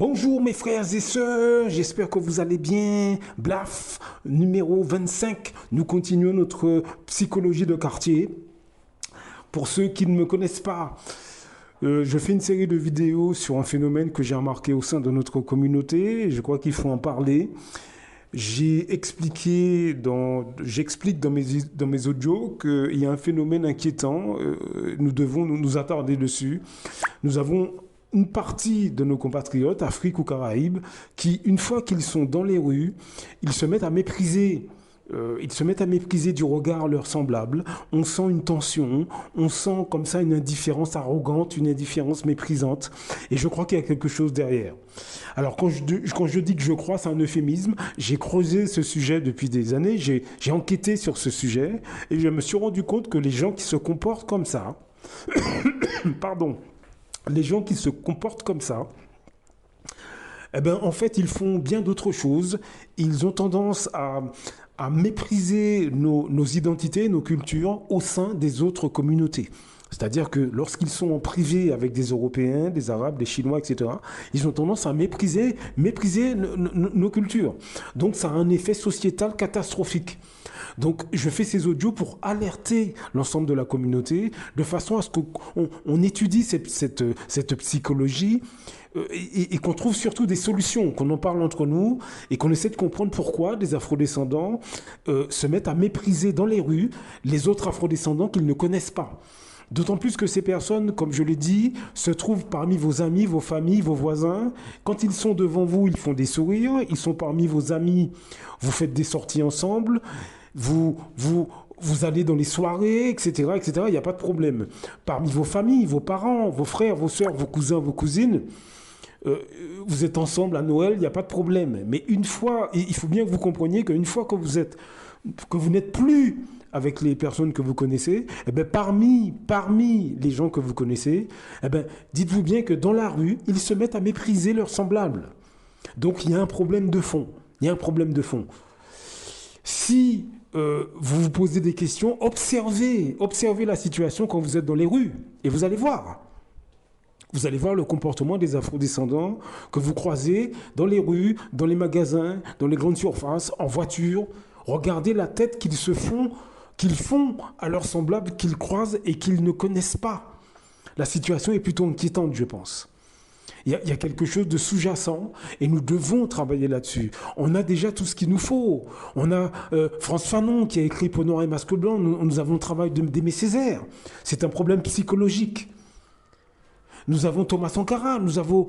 Bonjour mes frères et sœurs, j'espère que vous allez bien. Blaf, numéro 25, nous continuons notre psychologie de quartier. Pour ceux qui ne me connaissent pas, je fais une série de vidéos sur un phénomène que j'ai remarqué au sein de notre communauté. Je crois qu'il faut en parler. J'explique dans mes audios qu'il y a un phénomène inquiétant. Nous devons nous attarder dessus. Nous avons une partie de nos compatriotes, Afrique ou Caraïbes, qui, une fois qu'ils sont dans les rues, ils se mettent à mépriser. Ils se mettent à mépriser du regard leurs semblables. On sent une tension, on sent comme ça une indifférence arrogante, une indifférence méprisante. Et je crois qu'il y a quelque chose derrière. Alors quand je dis que je crois, c'est un euphémisme. J'ai creusé ce sujet depuis des années, j'ai enquêté sur ce sujet et je me suis rendu compte que les gens qui se comportent comme ça, pardon, les gens qui se comportent comme ça, eh ben, en fait, ils font bien d'autres choses. Ils ont tendance à mépriser nos identités, nos cultures au sein des autres communautés. C'est-à-dire que lorsqu'ils sont en privé avec des Européens, des Arabes, des Chinois, etc., ils ont tendance à mépriser nos cultures. Donc ça a un effet sociétal catastrophique. Donc je fais ces audios pour alerter l'ensemble de la communauté de façon à ce qu'on étudie cette psychologie et qu'on trouve surtout des solutions, qu'on en parle entre nous et qu'on essaie de comprendre pourquoi des afrodescendants se mettent à mépriser dans les rues les autres afrodescendants qu'ils ne connaissent pas. D'autant plus que ces personnes, comme je l'ai dit, se trouvent parmi vos amis, vos familles, vos voisins. Quand ils sont devant vous, ils font des sourires. Ils sont parmi vos amis, vous faites des sorties ensemble. Vous allez dans les soirées, etc., etc. Il n'y a pas de problème. Parmi vos familles, vos parents, vos frères, vos sœurs, vos cousins, vos cousines, vous êtes ensemble à Noël, il n'y a pas de problème. Mais une fois, il faut bien que vous compreniez qu'une fois que vous n'êtes plus avec les personnes que vous connaissez, eh bien, parmi les gens que vous connaissez, eh bien, dites-vous bien que dans la rue, ils se mettent à mépriser leurs semblables. Donc il y a un problème de fond. Il y a un problème de fond. Si vous vous posez des questions, observez la situation quand vous êtes dans les rues et vous allez voir. Vous allez voir le comportement des afrodescendants que vous croisez dans les rues, dans les magasins, dans les grandes surfaces, en voiture. Regardez la tête qu'ils font à leurs semblables qu'ils croisent et qu'ils ne connaissent pas. La situation est plutôt inquiétante, je pense. Il y a quelque chose de sous-jacent et nous devons travailler là-dessus. On a déjà tout ce qu'il nous faut. On a France Fanon qui a écrit Peau noire et masque blanc. Nous avons le travail d'Aimé Césaire. C'est un problème psychologique. Nous avons Thomas Sankara, nous avons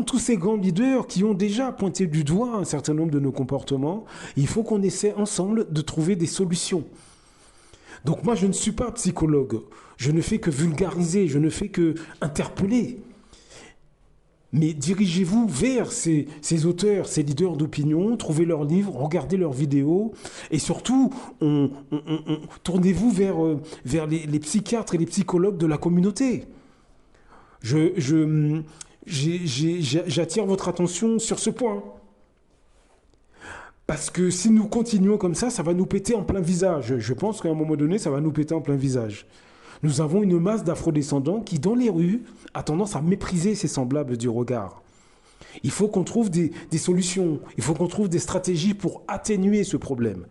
tous ces grands leaders qui ont déjà pointé du doigt un certain nombre de nos comportements. Il faut qu'on essaie ensemble de trouver des solutions. Donc moi, je ne suis pas psychologue. Je ne fais que vulgariser, je ne fais que interpeller. Mais dirigez-vous vers ces auteurs, ces leaders d'opinion, trouvez leurs livres, regardez leurs vidéos et surtout, tournez-vous vers les psychiatres et les psychologues de la communauté. J'attire votre attention sur ce point. Parce que si nous continuons comme ça va nous péter en plein visage. Je pense qu'à un moment donné, ça va nous péter en plein visage. Nous avons une masse d'afrodescendants qui, dans les rues, a tendance à mépriser ses semblables du regard. Il faut qu'on trouve des solutions, il faut qu'on trouve des stratégies pour atténuer ce problème.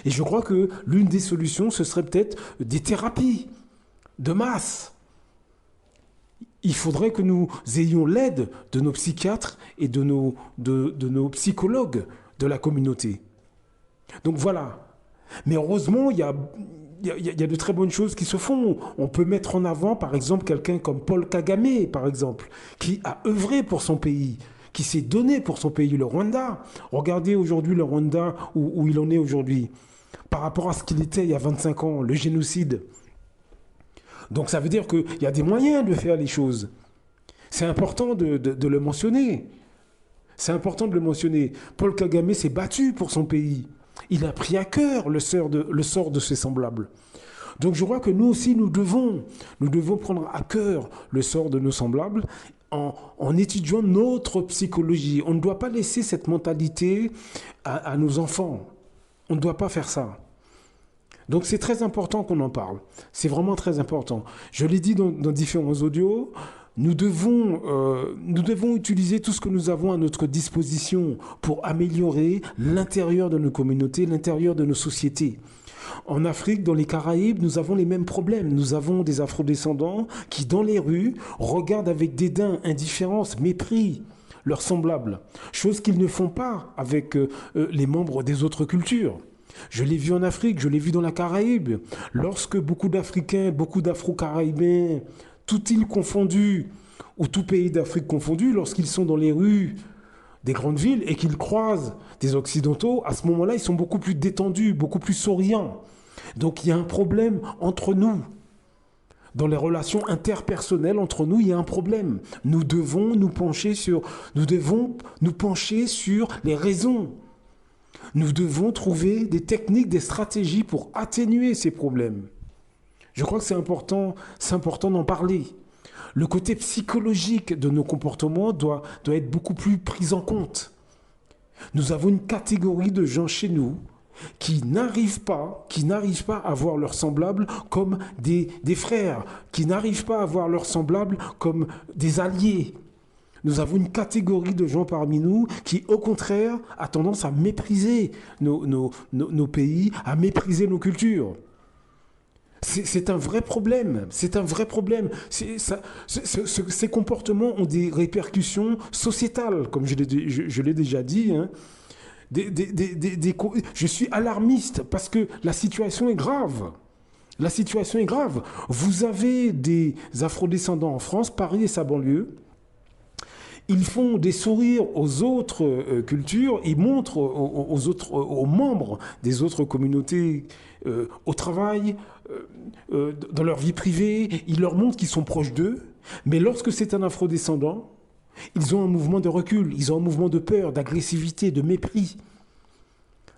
Et je crois que l'une des solutions, ce serait peut-être des thérapies de masse. Il faudrait que nous ayons l'aide de nos psychiatres et de nos psychologues de la communauté. Donc voilà. Mais heureusement, il y a de très bonnes choses qui se font. On peut mettre en avant, par exemple, quelqu'un comme Paul Kagame, par exemple, qui a œuvré pour son pays, qui s'est donné pour son pays, le Rwanda. Regardez aujourd'hui le Rwanda où il en est aujourd'hui, par rapport à ce qu'il était il y a 25 ans, le génocide. Donc ça veut dire qu'il y a des moyens de faire les choses. C'est important de le mentionner. C'est important de le mentionner. Paul Kagame s'est battu pour son pays. Il a pris à cœur le sort de ses semblables. Donc je crois que nous aussi, nous devons prendre à cœur le sort de nos semblables en étudiant notre psychologie. On ne doit pas laisser cette mentalité à nos enfants. On ne doit pas faire ça. Donc c'est très important qu'on en parle. C'est vraiment très important. Je l'ai dit dans différents audios, Nous devons utiliser tout ce que nous avons à notre disposition pour améliorer l'intérieur de nos communautés, l'intérieur de nos sociétés. En Afrique, dans les Caraïbes, nous avons les mêmes problèmes. Nous avons des afrodescendants qui, dans les rues, regardent avec dédain, indifférence, mépris leurs semblables, chose qu'ils ne font pas avec les membres des autres cultures. Je l'ai vu en Afrique, je l'ai vu dans la Caraïbe. Lorsque beaucoup d'Africains, beaucoup d'Afro-Caraïbens, tout îles confondues, ou tout pays d'Afrique confondu, lorsqu'ils sont dans les rues des grandes villes et qu'ils croisent des Occidentaux, à ce moment-là, ils sont beaucoup plus détendus, beaucoup plus souriants. Donc il y a un problème entre nous. Dans les relations interpersonnelles entre nous, il y a un problème. Nous devons nous pencher sur les raisons. Nous devons trouver des techniques, des stratégies pour atténuer ces problèmes. Je crois que c'est important d'en parler. Le côté psychologique de nos comportements doit être beaucoup plus pris en compte. Nous avons une catégorie de gens chez nous qui n'arrivent pas à voir leurs semblables comme des frères, qui n'arrivent pas à voir leurs semblables comme des alliés. Nous avons une catégorie de gens parmi nous qui, au contraire, a tendance à mépriser nos pays, à mépriser nos cultures. C'est un vrai problème. Ces comportements ont des répercussions sociétales, comme je l'ai déjà dit. Hein. Je suis alarmiste parce que la situation est grave. Vous avez des afrodescendants en France, Paris et sa banlieue. Ils font des sourires aux autres cultures, ils montrent aux membres des autres communautés au travail, dans leur vie privée, ils leur montrent qu'ils sont proches d'eux. Mais lorsque c'est un afrodescendant, ils ont un mouvement de recul, ils ont un mouvement de peur, d'agressivité, de mépris.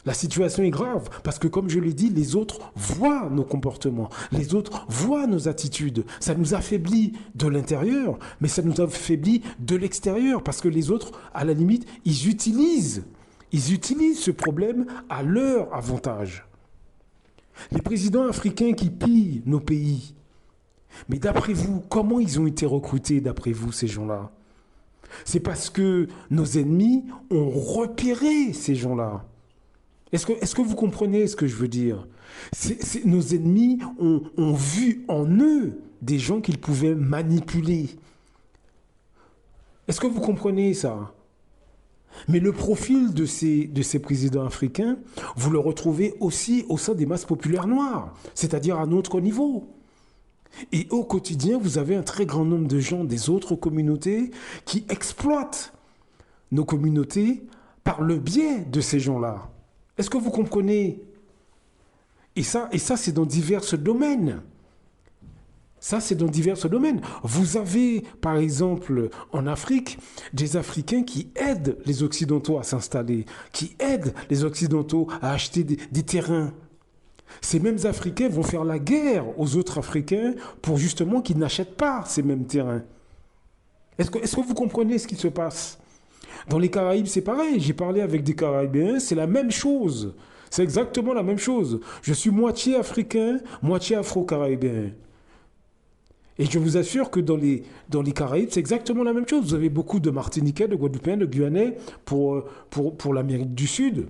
La situation est grave parce que, comme je l'ai dit, les autres voient nos comportements, les autres voient nos attitudes. Ça nous affaiblit de l'intérieur, mais ça nous affaiblit de l'extérieur parce que les autres, à la limite, ils utilisent ce problème à leur avantage. Les présidents africains qui pillent nos pays, mais d'après vous, comment ils ont été recrutés, d'après vous, ces gens-là? C'est parce que nos ennemis ont repéré ces gens-là. Est-ce que vous comprenez ce que je veux dire? Nos ennemis ont vu en eux des gens qu'ils pouvaient manipuler. Est-ce que vous comprenez ça? Mais le profil de ces présidents africains, vous le retrouvez aussi au sein des masses populaires noires, c'est-à-dire à notre niveau. Et au quotidien, vous avez un très grand nombre de gens des autres communautés qui exploitent nos communautés par le biais de ces gens-là. Est-ce que vous comprenez? Et ça, c'est dans divers domaines. Vous avez, par exemple, en Afrique, des Africains qui aident les Occidentaux à s'installer, qui aident les Occidentaux à acheter des terrains. Ces mêmes Africains vont faire la guerre aux autres Africains pour justement qu'ils n'achètent pas ces mêmes terrains. Est-ce que vous comprenez ce qui se passe? Dans les Caraïbes, c'est pareil. J'ai parlé avec des Caraïbéens, c'est la même chose. C'est exactement la même chose. Je suis moitié africain, moitié afro-caraïbéen. Et je vous assure que dans les Caraïbes, c'est exactement la même chose. Vous avez beaucoup de Martiniquais, de Guadeloupéens, de Guyanais pour l'Amérique du Sud.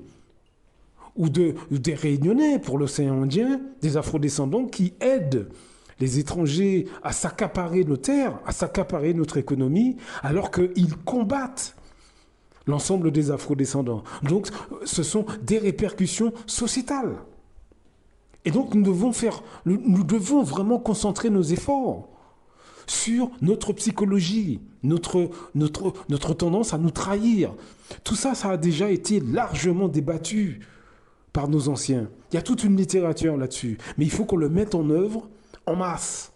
Ou des Réunionnais pour l'océan Indien, des afrodescendants qui aident les étrangers à s'accaparer nos terres, à s'accaparer notre économie, alors qu'ils combattent l'ensemble des afrodescendants. Donc, ce sont des répercussions sociétales. Et donc, nous devons vraiment concentrer nos efforts sur notre psychologie, notre tendance à nous trahir. Tout ça, ça a déjà été largement débattu par nos anciens. Il y a toute une littérature là-dessus. Mais il faut qu'on le mette en œuvre en masse.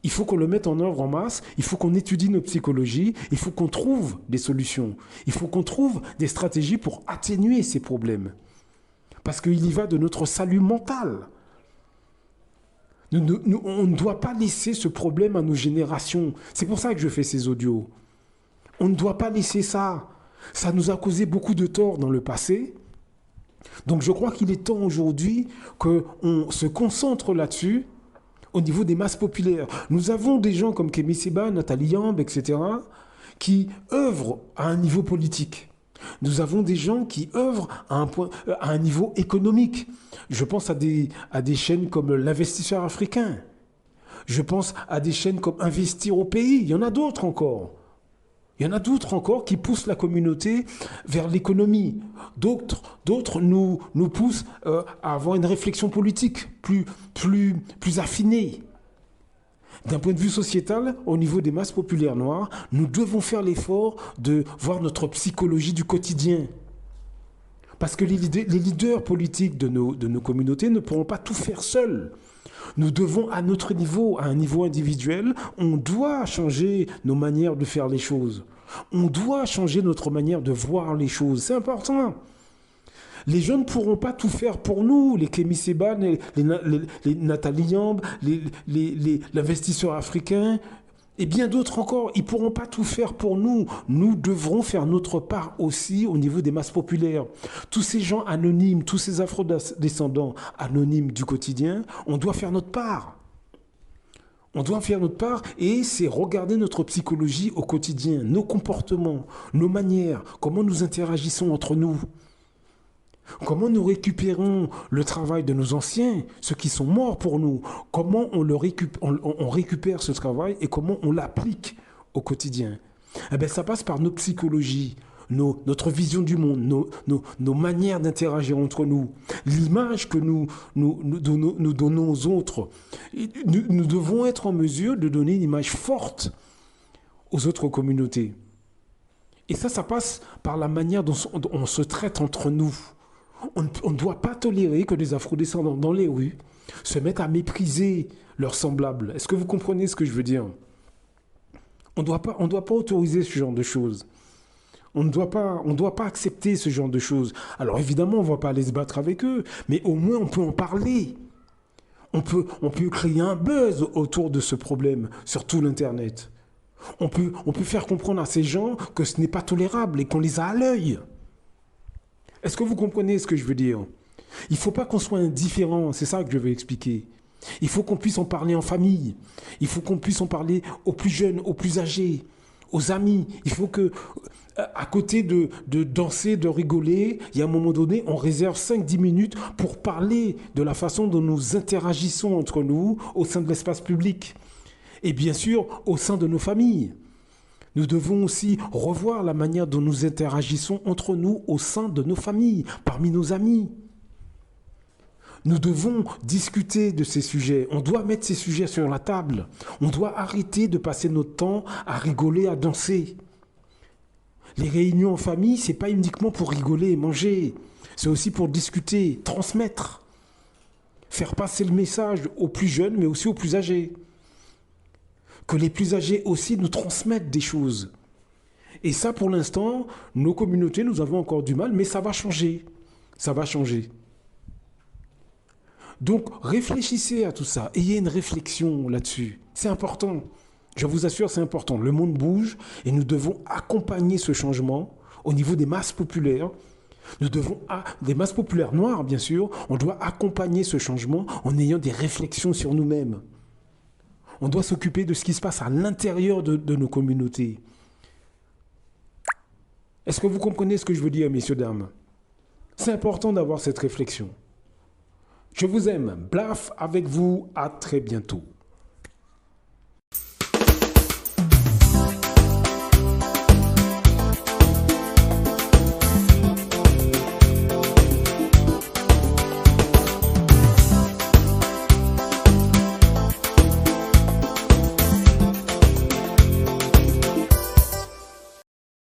Il faut qu'on étudie nos psychologies, il faut qu'on trouve des solutions, il faut qu'on trouve des stratégies pour atténuer ces problèmes. Parce qu'il y va de notre salut mental. On ne doit pas laisser ce problème à nos générations. C'est pour ça que je fais ces audios. On ne doit pas laisser ça. Ça nous a causé beaucoup de tort dans le passé. Donc je crois qu'il est temps aujourd'hui qu'on se concentre là-dessus, au niveau des masses populaires. Nous avons des gens comme Kémy Séba, Nathalie Yamb, etc., qui œuvrent à un niveau politique. Nous avons des gens qui œuvrent à un niveau économique. Je pense à des chaînes comme l'Investisseur africain. Je pense à des chaînes comme Investir au pays. Il y en a d'autres encore. Il y en a d'autres encore qui poussent la communauté vers l'économie. D'autres nous poussent à avoir une réflexion politique plus affinée. D'un point de vue sociétal, au niveau des masses populaires noires, nous devons faire l'effort de voir notre psychologie du quotidien. Parce que les leaders politiques de nos communautés ne pourront pas tout faire seuls. Nous devons, à notre niveau, à un niveau individuel, on doit changer nos manières de faire les choses. On doit changer notre manière de voir les choses. C'est important. Les jeunes ne pourront pas tout faire pour nous. Les Kémy Séba, les Nathalie Yamb, l'investisseur africain et bien d'autres encore. Ils ne pourront pas tout faire pour nous. Nous devrons faire notre part aussi au niveau des masses populaires. Tous ces gens anonymes, tous ces afro-descendants anonymes du quotidien, on doit faire notre part. On doit faire notre part et c'est regarder notre psychologie au quotidien, nos comportements, nos manières, comment nous interagissons entre nous. Comment nous récupérons le travail de nos anciens, ceux qui sont morts pour nous? Comment on récupère ce travail et comment on l'applique au quotidien? Eh bien, ça passe par nos psychologies, notre vision du monde, nos manières d'interagir entre nous, l'image que nous donnons aux autres. Nous devons être en mesure de donner une image forte aux autres communautés. Et ça passe par la manière dont on se traite entre nous. On ne doit pas tolérer que les afro-descendants dans les rues se mettent à mépriser leurs semblables. Est-ce que vous comprenez ce que je veux dire? On ne doit pas autoriser ce genre de choses. On ne doit pas accepter ce genre de choses. Alors évidemment, on ne va pas aller se battre avec eux, mais au moins on peut en parler. On peut créer un buzz autour de ce problème sur tout l'Internet. On peut faire comprendre à ces gens que ce n'est pas tolérable et qu'on les a à l'œil. Est-ce que vous comprenez ce que je veux dire? Il ne faut pas qu'on soit indifférent, c'est ça que je veux expliquer. Il faut qu'on puisse en parler en famille. Il faut qu'on puisse en parler aux plus jeunes, aux plus âgés, aux amis. Il faut que, à côté de danser, de rigoler, il y a un moment donné, on réserve 5-10 minutes pour parler de la façon dont nous interagissons entre nous au sein de l'espace public. Et bien sûr, au sein de nos familles. Nous devons aussi revoir la manière dont nous interagissons entre nous au sein de nos familles, parmi nos amis. Nous devons discuter de ces sujets. On doit mettre ces sujets sur la table. On doit arrêter de passer notre temps à rigoler, à danser. Les réunions en famille, ce n'est pas uniquement pour rigoler et manger. C'est aussi pour discuter, transmettre. Faire passer le message aux plus jeunes, mais aussi aux plus âgés. Que les plus âgés aussi nous transmettent des choses. Et ça, pour l'instant, nos communautés, nous avons encore du mal, mais ça va changer. Ça va changer. Donc, réfléchissez à tout ça. Ayez une réflexion là-dessus. C'est important. Je vous assure, c'est important. Le monde bouge et nous devons accompagner ce changement au niveau des masses populaires. Nous devons, des masses populaires noires, bien sûr, on doit accompagner ce changement en ayant des réflexions sur nous-mêmes. On doit s'occuper de ce qui se passe à l'intérieur de nos communautés. Est-ce que vous comprenez ce que je veux dire, messieurs, dames? C'est important d'avoir cette réflexion. Je vous aime. Blaf avec vous. À très bientôt.